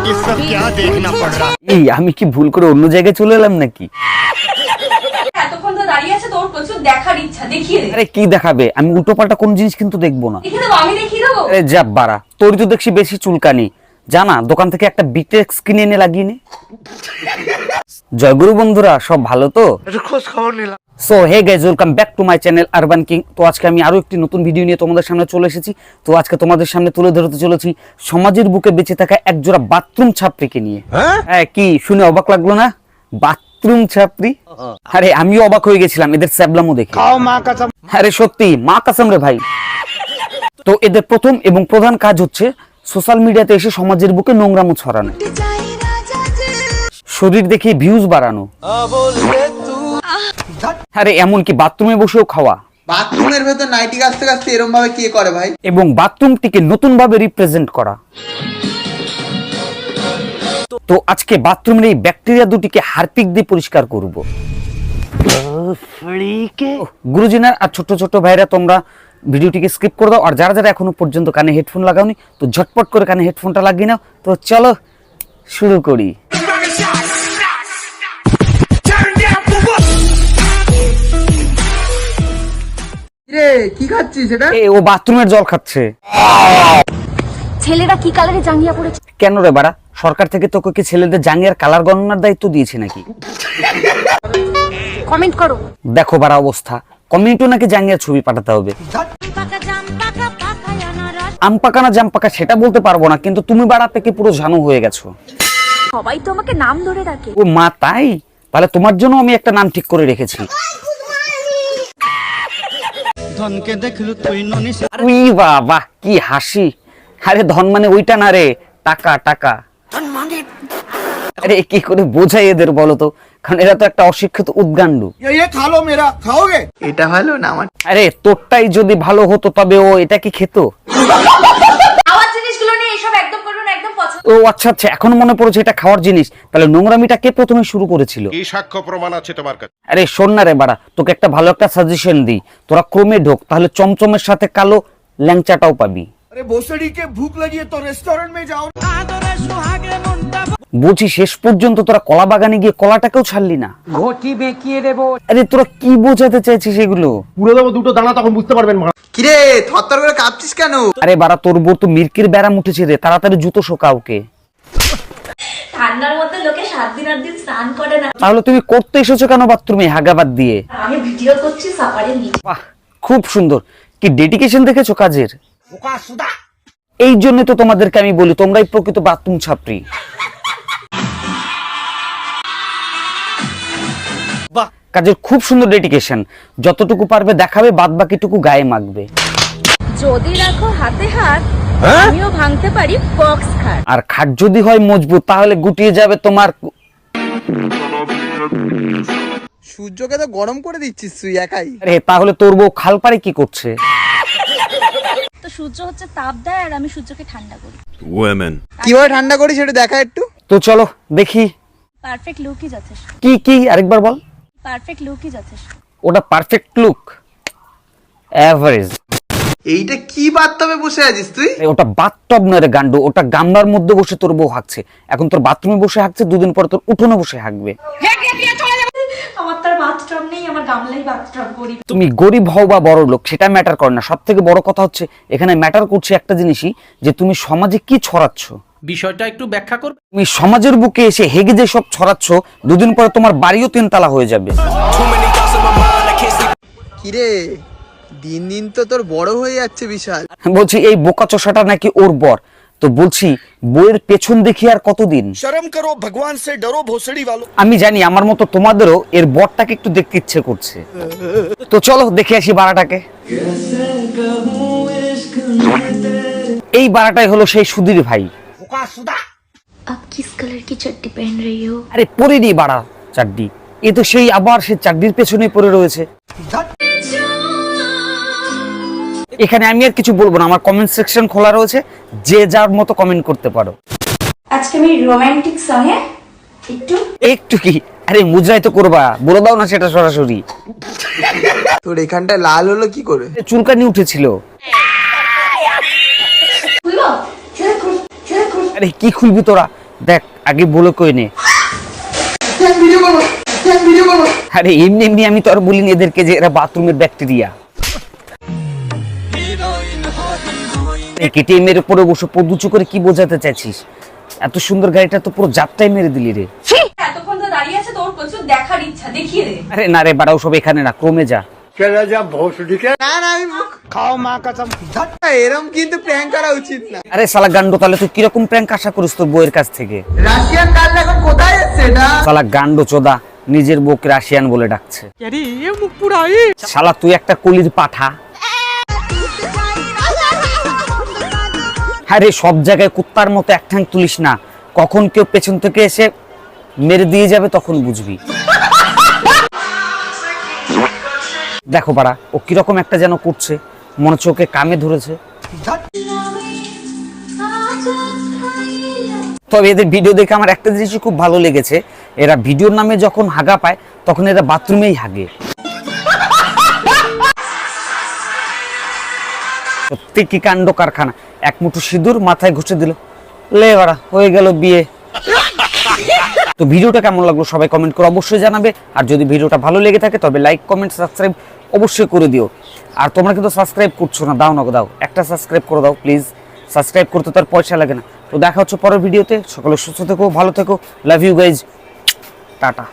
ये सब क्या देखना पड़ रहा। এই আমি কি ভুল করে অন্য জায়গায় চলে এলাম নাকি? এতক্ষণ তো দাঁড়িয়ে আছে, তোর প্রচুর দেখার ইচ্ছা, দেখিয়ে দে। আরে কি দেখাবে, আমি উল্টো পাল্টা কোন জিনিস কিন্তু দেখবো না। দেখিয়ে দেবো, আমি দেখিয়ে দেবো। আরে যা বাড়া, তোর তো দেখছি বেশি চুলকানি। জানা দোকান থেকে একটা বিটেক্স কিনে এনে লাগিয়ে নে। জয়গুরু বন্ধুরা, সব ভালো তো? খোঁজ খবর নিলাম। So hey guys, welcome back to my channel urban king. তো আজকে আমি আরো একটি নতুন ভিডিও নিয়ে তোমাদের সামনে চলে এসেছি। তো আজকে তোমাদের সামনে তুলে ধরতে চলেছি সমাজের বুকে বেঁচে থাকা একজোড়া বাথরুম ছাত্রীকে নিয়ে। হ্যাঁ, কি শুনে অবাক লাগলো না? বাথরুম ছাত্রী? আরে আমিও অবাক হয়ে গেছিলাম এদের স্যাবলামো দেখে। আরে সত্যি মা কাসম রে ভাই। তো এদের প্রথম এবং প্রধান কাজ হচ্ছে সোশ্যাল মিডিয়াতে এসে সমাজের বুকে নোংরামো ছড়ানো, শরীর দেখে ভিউজ বাড়ানো, আরে এমনকি বাথরুমে বসেও খাওয়া। বাথরুমের ভেতর নাইটি কাচতে কাচতে এরকম ভাবে কে করে ভাই? এবং বাথরুমটিকে নতুন ভাবে রিপ্রেজেন্ট করা। তো আজকে বাথরুমের এই ব্যাকটেরিয়া দুটিকে হারপিক দিয়ে পরিষ্কার করব। গুরুজনার আর ছোট ছোট ভাইরা, তোমরা ভিডিওটিকে স্কিপ করে দাও। আর যারা যারা এখনো পর্যন্ত কানে হেডফোন লাগাওনি, তো ঝটপট করে কানে হেডফোনটা লাগিয়ে নাও। তো চলো শুরু করি। রে কি খাচ্ছিস এটা? ও বাথরুমের জল খাচ্ছে। ছেলেরা কি কালারে জাঙ্গিয়া পড়েছে? কেন রে বাড়া, সরকার থেকে তোকে কি ছেলেদের জাঙ্গিয়ার কালার গণনার দায়িত্ব দিয়েছে নাকি? কমেন্ট করো। দেখো বাড়া অবস্থা, কমিউনিটিও নাকি জাঙ্গিয়ার ছবি পাঠাতে হবে। আম পাকা না জাম পাকা সেটা বলতে পারবো না, কিন্তু তুমি বাড়া থেকে পুরো জানু হয়ে গেছো। সবাই তো আমাকে নাম ধরে ডাকে। ও মা, তাই? তাহলে তোমার জন্য আমি একটা নাম ঠিক করে রেখেছি। উই বাবা, কি হাসি! আরে ধন মানে ওইটা না রে, টাকা টাকা। আরে কি করে বোঝাই এদের বলো তো, কারণ এরা তো একটা অশিক্ষিত উদ্গান্ডু। এটা ভালো না আমার? আরে তোরটাই যদি ভালো হতো তবে ও এটা কি খেত? খাওয়ার জিনিসগুলো নিয়ে এসব একদম করবে না, একদম পছন্দ। ও আচ্ছা আচ্ছা, এখন মনে পড়েছে এটা খাওয়ার জিনিস। তাহলে নোংরামিটা কে প্রথমে শুরু করেছিল? কি সাক্ষ্য প্রমাণ আছে তোমার কাছে? আরে শোন না রে বাড়া, তোকে একটা ভালো একটা সাজেশন দিই, তোরা ক্রমে ঢোক, তাহলে চমচমের সাথে কালো ল্যাংচাটাও পাবি। अरे भोसड़ी के भूख लगी है तो रेस्टोरेंट में जाओ। বলছি শেষ পর্যন্ত তোরা কলা বাগানে গিয়ে কলাটাকেও ছাড়লি না। ঘটি বেঁকিয়ে দেবো। আরে তোরা কি বোঝাতে চাইছিস এগুলো? পুরো দেবো দুটো দানা, তখন বুঝতে পারবেন। কিরে থরথর করে কাঁপছিস কেন? আরে বাড়া, তোর বউ তো মির্কির ব্যারাম উঠেছে রে, তাড়াতাড়ি জুতো শোকা ওকে। ঠান্ডার মধ্যে লোকে 7 দিন 8 দিন স্নান করে না। তাহলে তুমি করতে এসেছো কেন বাথরুমে হাগাবাদ দিয়ে? আমি ভিডিও করছি সাফারি নিয়ে। বাহ, খুব সুন্দর। কি ডেডিকেশন দেখেছো কাজের। এই জন্য তো তোমাদেরকে আমি বলি, তোমরাই প্রকৃত বাথরুম ছাত্রী। কাজের খুব সুন্দর ডেডিকেশন। যতটুকু পারবে দেখাবে, বাদ বাকিটুকু গায়ে মাখবে। যদি রাখো হাতে হাত, আমিও ভাঙতে পারি বক্স খাট। আর খাট যদি হয় মজবুত, তাহলে গুটিয়ে যাবে তোমার। সূর্যকে তো গরম করে দিচ্ছিস তুই একাই। আরে তাহলে তোর বউ খাল পারে কি করছে? তো সূর্য হচ্ছে তাপ দেয় আর আমি সূর্যকে ঠান্ডা করি। কিভাবে ঠান্ডা করিস সেটা দেখা একটু। তো চলো দেখি। পারফেক্ট লুকই যথেষ্ট। কি কি আরেকবার বল। পারফেক্ট লুকই যথেষ্ট। ওটা পারফেক্ট লুক? এভারেজ। এইটা কি বাথটবে বসে আছিস তুই? ওটা বাথটব নয় রে গান্ডু, ওটা গামলার মধ্যে বসে তোর বউ হাঁকছে। এখন তোর বাথরুমে বসে হাঁকছে, দুদিন পর তোর উঠোনে বসে হাঁকবে। আমার তার বাথটব নেই, আমার গামলাই বাথটব করি। তুমি গরিব হও বা বড় লোক সেটা ম্যাটার করে না, সব থেকে বড় কথা হচ্ছে এখানে ম্যাটার করছে একটা জিনিসই, যে তুমি সমাজে কি ছড়াচ্ছ। বিষয়টা একটু ব্যাখ্যা করবে? তুমি সমাজের বুকে এসে হেগে যে সব ছড়াচ্ছ, দুদিন পরে তোমার বাড়িও 3 তালা হয়ে যাবে। কিরে দিন দিন তো তোর বড় হয়ে যাচ্ছে বিশাল। বলছি এই বোকা চোষাটা নাকি ওর বর। তো বলছি বইয়ের পেছন দেখি আর কতদিন। शर्म करो, भगवान से डरो भोसड़ी वालों। আমি জানি আমার মতো তোমাদেরও এর বরটাকে একটু দেখতে ইচ্ছে করছে। তো চলো দেখে আসি বাড়াটাকে। এই বাড়াটাই হলো সেই সুধীর ভাই। आप किस कलर की चड्डी पहन रही हो? আরে পরেনি বাড়া চাড্ডি, এ তো সেই আবার সে চাড্ডির পেছনে পড়ে রয়েছে। এখানে আমি আর কিছু বলবো না, আমার কমেন্ট সেকশন খোলা রয়েছে, যে যার মতো কমেন্ট করতে পারো। আজকে আমি রোমান্টিক সঙ্গে একটু কি, আরে মুজরাই তো করবা, বলে দাও না সেটা সরাসরি। তোর এখানটা লাল হলো কি করে? চুলকানি উঠেছিল। আরে কি খুলবি তোরা, দেখ আগে বলে কই নে। আরে এমনি এমনি আমি তো আর বলিনি এদেরকে যে এরা বাথরুমের ব্যাকটেরিয়া। কেটিএম এর উপরে বসে পদুচু করে কি বোঝাতে চাইছিস? এত সুন্দর গাড়িটা তো পুরো জাতটাই মেরে দিলি রে। এতক্ষণ তো দাঁড়িয়ে আছে, তোর প্রচুর দেখার ইচ্ছা, দেখিয়ে দে। আরে না রে বাড়াও সব এখানে না, ক্রমে যা। না না আমি খাও মা কসম, এরম কিন্তু প্র্যাঙ্ক করা উচিত না। আরে শালা গান্ডো, তাহলে তুই কিরকম প্র্যাঙ্ক আশা করিস তোর বউয়ের কাছ থেকে? রাশিয়ান কাল এখন কোথায় এসছে না? শালা গান্ডো চোদা নিজের বউকে রাশিয়ান বলে ডাকছে। শালা তুই একটা কলির পাঠা। আরে সব জায়গায় কুত্তার মতো এক ঠ্যাং তুলিস না, কখন কেউ পেছন থেকে এসে মেরে দিয়ে যাবে তখন বুঝবি। দেখো পাড়া ও কিরকম একটা যেন করছে, মনে হচ্ছে ওকে কামে ধরেছে। তবে এদের ভিডিও দেখে আমার একটা জিনিস খুব ভালো লেগেছে, এরা ভিডিওর নামে যখন হাগা পায় তখন এরা বাথরুমেই হাগে। সত্যি কি কাণ্ড কারখানা, এক মুঠো সিঁদুর মাথায় ঘষে দিল, লে বাড়া হয়ে গেল বিয়ে। তো ভিডিওটা কেমন লাগলো সবাই কমেন্ট করে অবশ্যই জানাবে, আর যদি ভিডিওটা ভালো লেগে থাকে তবে লাইক কমেন্ট সাবস্ক্রাইব অবশ্যই করে দিও। আর তোমরা কিন্তু সাবস্ক্রাইব করছো না, দাও না দাও, একটা সাবস্ক্রাইব করে দাও প্লিজ, সাবস্ক্রাইব করতে তো আর পয়সা লাগে না। তো দেখা হচ্ছে পরের ভিডিওতে, সকলে সুস্থ থেকো, ভালো থেকো, লাভ ইউ গাইজ, টাটা।